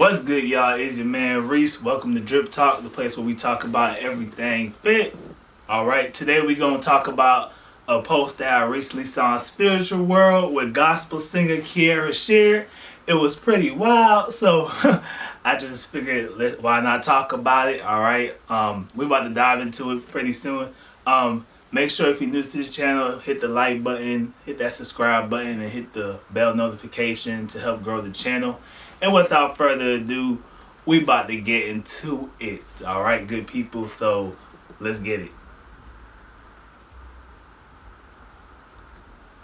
What's good, y'all? It's your man Reese. Welcome to DripTalk, the place where we talk about everything fit. Alright, today we're going to talk about a post that I recently saw on Spiritual World with gospel singer Kierra Sheard. It was pretty wild, so I just figured why not talk about it. Alright, we're about to dive into it pretty soon. Make sure if you're new to the channel, hit the like button, hit that subscribe button, and hit the bell notification to help grow the channel. And without further ado, we about to get into it. Alright, good people, so let's get it.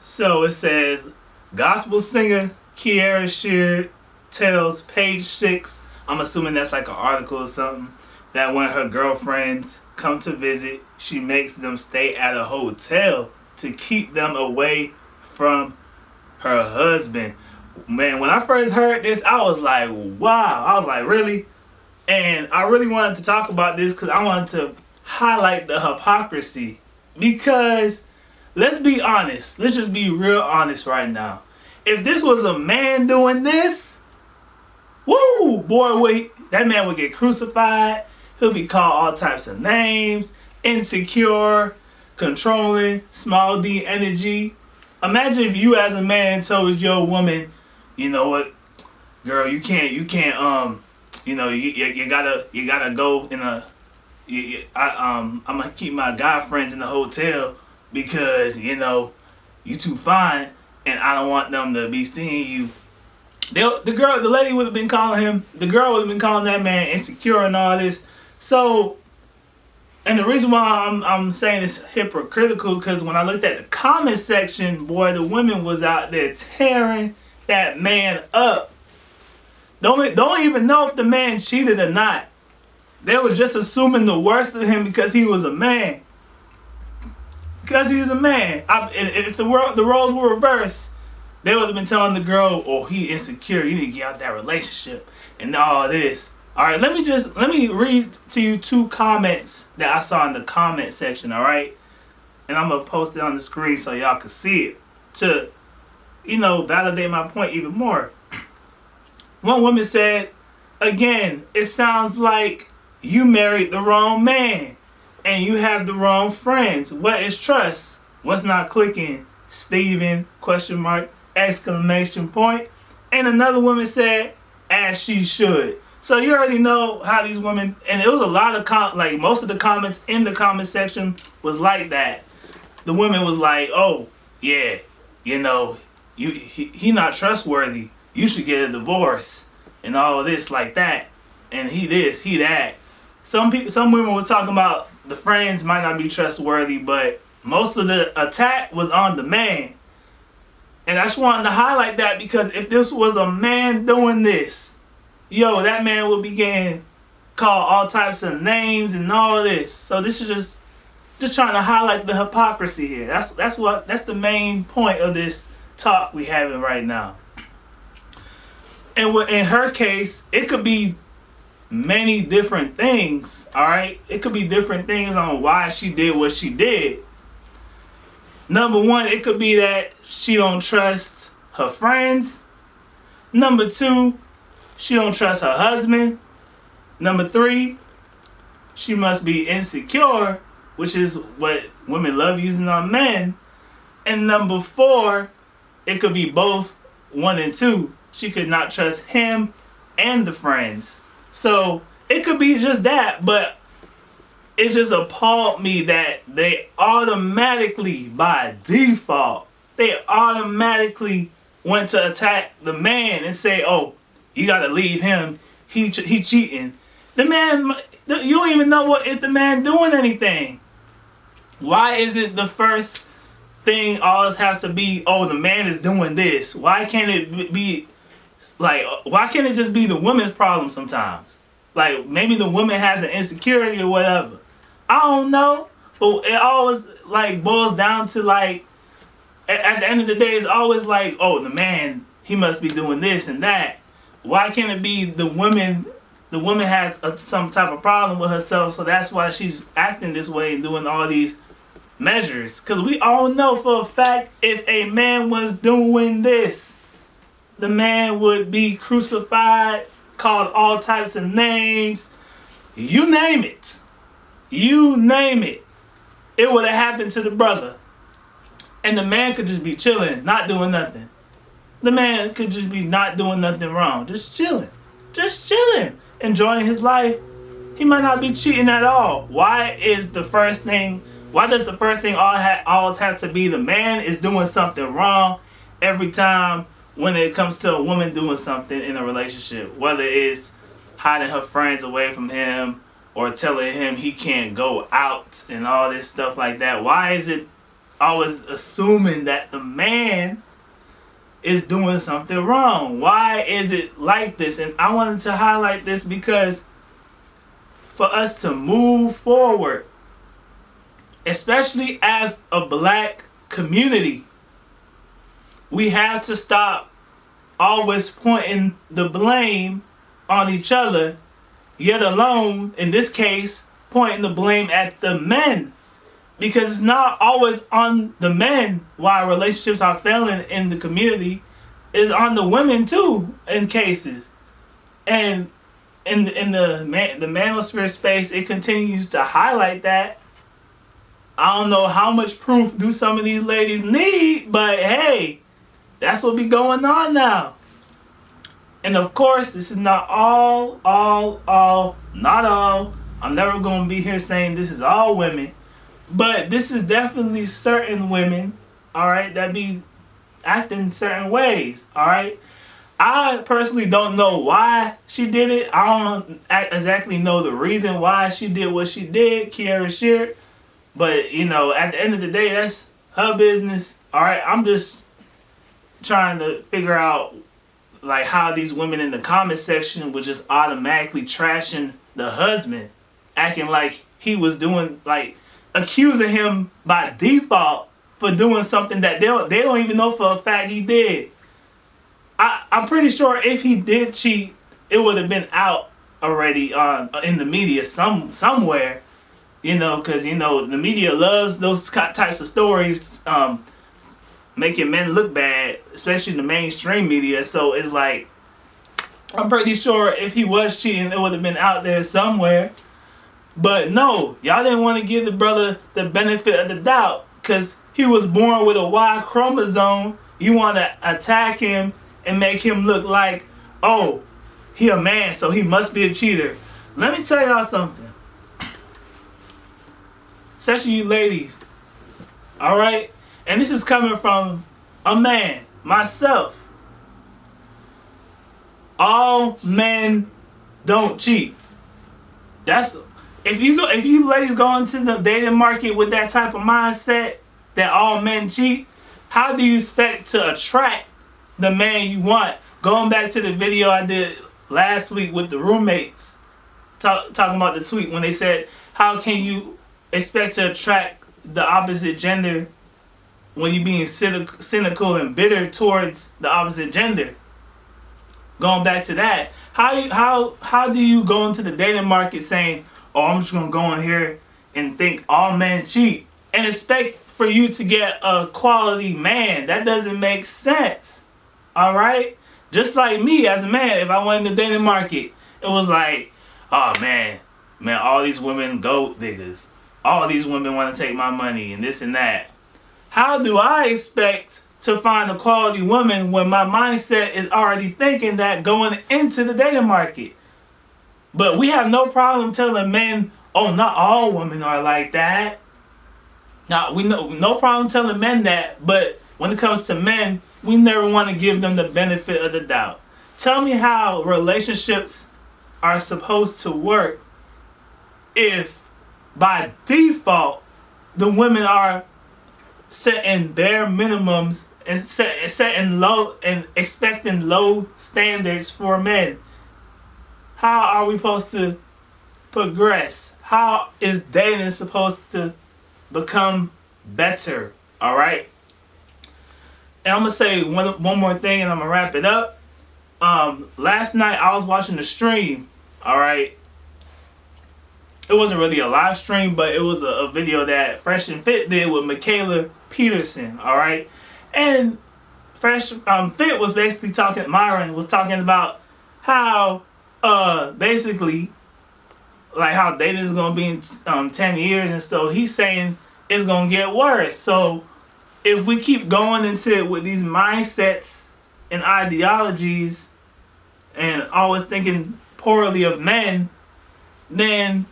So it says, gospel singer Kierra Sheard tells Page 6, I'm assuming that's like an article or something, that when her girlfriends come to visit, she makes them stay at a hotel to keep them away from her husband. Man, when I first heard this, I was like, wow. I was like, really? And I really wanted to talk about this because I wanted to highlight the hypocrisy. Because, let's be honest. Let's just be real honest right now. If this was a man doing this, woo, boy, that man would get crucified. He'll be called all types of names. Insecure, controlling, small d energy. Imagine if you as a man told your woman, you know what, girl, you can't, you gotta go in I'm gonna keep my guy friends in the hotel because, you too fine and I don't want them to be seeing you. The lady would have been calling the girl would have been calling that man insecure and all this. So, and the reason why I'm saying it's hypocritical, because when I looked at the comment section, boy, the women was out there tearing that man up. Don't even know if the man cheated or not. They was just assuming the worst of him because he was a man. Because he's a man. If the roles were reversed, they would have been telling the girl, "Oh, he insecure. You need to get out that relationship and all this." All right, let me read to you 2 comments that I saw in the comment section. All right, and I'm gonna post it on the screen so y'all can see it to, validate my point even more. One woman said, again, it sounds like you married the wrong man and you have the wrong friends. What is trust? What's not clicking? Steven, ? Exclamation point. And another woman said, as she should. So you already know how these women, and it was a lot of, most of the comments in the comment section was like that. The women was like, oh, yeah, he not trustworthy. You should get a divorce and all this like that. And he this, he that. Some women was talking about the friends might not be trustworthy, but most of the attack was on the man. And I just wanted to highlight that because if this was a man doing this, that man would be getting called all types of names and all this. So this is just trying to highlight the hypocrisy here. That's the main point of this talk we having right now. And in her case, it could be many different things. All right, it could be different things on why she did what she did. Number 1, it could be that she don't trust her friends. Number 2, she don't trust her husband. Number 3, she must be insecure, which is what women love using on men. And number 4, it could be both 1 and 2. She could not trust him and the friends. So it could be just that, but it just appalled me that they automatically, by default, they automatically went to attack the man and say, oh, you gotta leave him. He cheating. The man, you don't even know if the man doing anything. Why is it the first thing always have to be, oh, the man is doing this? Why can't it be why can't it just be the woman's problem sometimes? Like maybe the woman has an insecurity or whatever. I don't know, but it always boils down to at the end of the day, it's always oh, the man, he must be doing this and that. Why can't it be the woman? The woman has some type of problem with herself, so that's why she's acting this way and doing all these measures. Because we all know for a fact, if a man was doing this, the man would be crucified called all types of names. You name it. You name it. It would have happened to the brother. And the man could just be chilling, not doing nothing. The man could just be not doing nothing wrong. Just chilling. Just chilling. Enjoying his life. He might not be cheating at all. Why does the first thing always have to be the man is doing something wrong every time when it comes to a woman doing something in a relationship? Whether it's hiding her friends away from him or telling him he can't go out and all this stuff like that. Why is it always assuming that the man is doing something wrong? Why is it like this? And I wanted to highlight this because for us to move forward, especially as a black community, we have to stop always pointing the blame on each other, yet alone, in this case, pointing the blame at the men. Because it's not always on the men why relationships are failing in the community. It's on the women too, in cases. And in the manosphere space, it continues to highlight that. I don't know how much proof do some of these ladies need, but hey, that's what be going on now. And of course, this is not all, not all. I'm never going to be here saying this is all women. But this is definitely certain women, alright, that be acting certain ways, alright? I personally don't know why she did it. I don't exactly know the reason why she did what she did, Kierra Sheard. But, you know, at the end of the day, that's her business, alright? I'm just trying to figure out, like, how these women in the comment section were just automatically trashing the husband, acting like he was doing, like, accusing him by default for doing something that they don't even know for a fact he did. I'm pretty sure if he did cheat, it would have been out already in the media somewhere, you know, because, you know, the media loves those types of stories, making men look bad, especially the mainstream media. So it's like, I'm pretty sure if he was cheating, it would have been out there somewhere. But no, y'all didn't want to give the brother the benefit of the doubt because he was born with a Y chromosome. You want to attack him and make him look like, oh, he a man, so he must be a cheater. Let me tell y'all something. Especially you ladies, all right? And this is coming from a man, myself. All men don't cheat. If you ladies go into the dating market with that type of mindset that all men cheat, how do you expect to attract the man you want? Going back to the video I did last week with the roommates, talking about the tweet when they said, how can you expect to attract the opposite gender when you're being cynical and bitter towards the opposite gender? Going back to that, how do you go into the dating market saying, oh, I'm just gonna go in here and think all men cheat and expect for you to get a quality man? That doesn't make sense. Alright? Just like me as a man, if I went in the dating market, it was like, oh man, all these women gold diggers. All these women want to take my money and this and that. How do I expect to find a quality woman when my mindset is already thinking that going into the dating market? But we have no problem telling men, oh, not all women are like that. Now, we know no problem telling men that, but when it comes to men, we never want to give them the benefit of the doubt. Tell me how relationships are supposed to work if by default the women are setting bare minimums and setting low and expecting low standards for men. How are we supposed to progress? How is dating supposed to become better? All right. And I'm gonna say one more thing, and I'm gonna wrap it up. Last night I was watching the stream. All right. It wasn't really a live stream, but it was a video that Fresh and Fit did with Michaela Peterson. All right. And Fresh Fit was basically talking. Myron was talking about how basically, like how dating is gonna be in 10 years, and so he's saying it's gonna get worse. So if we keep going into it with these mindsets and ideologies and always thinking poorly of men, then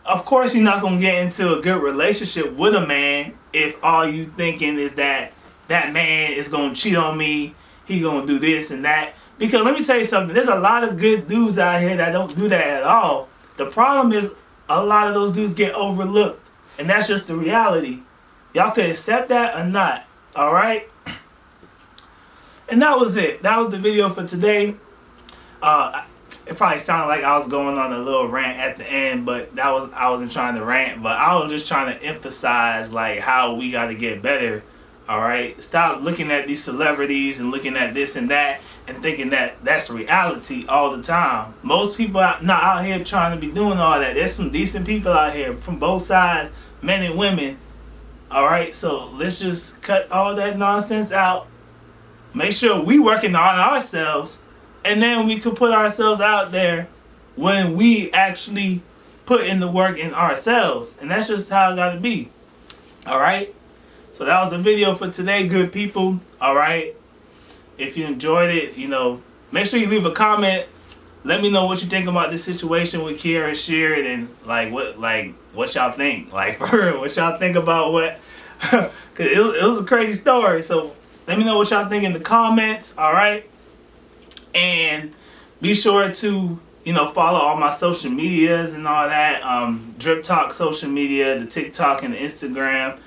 of course you're not gonna get into a good relationship with a man if all you thinking is that that man is gonna cheat on me, he gonna do this and that. Because let me tell you something, there's a lot of good dudes out here that don't do that at all. The problem is a lot of those dudes get overlooked, and that's just the reality. Y'all can accept that or not, alright? And that was it. That was the video for today. It probably sounded like I was going on a little rant at the end, but I wasn't trying to rant, but I was just trying to emphasize like how we got to get better. Alright? Stop looking at these celebrities and looking at this and that and thinking that that's reality all the time. Most people are not out here trying to be doing all that. There's some decent people out here from both sides, men and women. Alright? So let's just cut all that nonsense out. Make sure we working on ourselves, and then we can put ourselves out there when we actually put in the work in ourselves. And that's just how it got to be. Alright? So that was the video for today, good people. Alright? If you enjoyed it, make sure you leave a comment. Let me know what you think about this situation with Kierra Sheard and what y'all think. Like, for real, what y'all think about what? Because it was a crazy story. So let me know what y'all think in the comments. Alright? And be sure to, follow all my social medias and all that. DripTalk social media, the TikTok and the Instagram.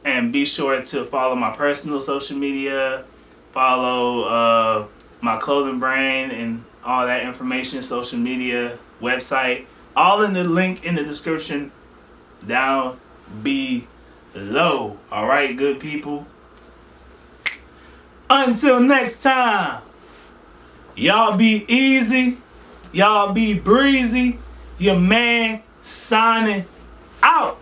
And be sure to follow my personal social media. Follow my clothing brand and all that information, social media, website. All in the link in the description down below. Alright, good people. Until next time. Y'all be easy. Y'all be breezy. Your man signing out.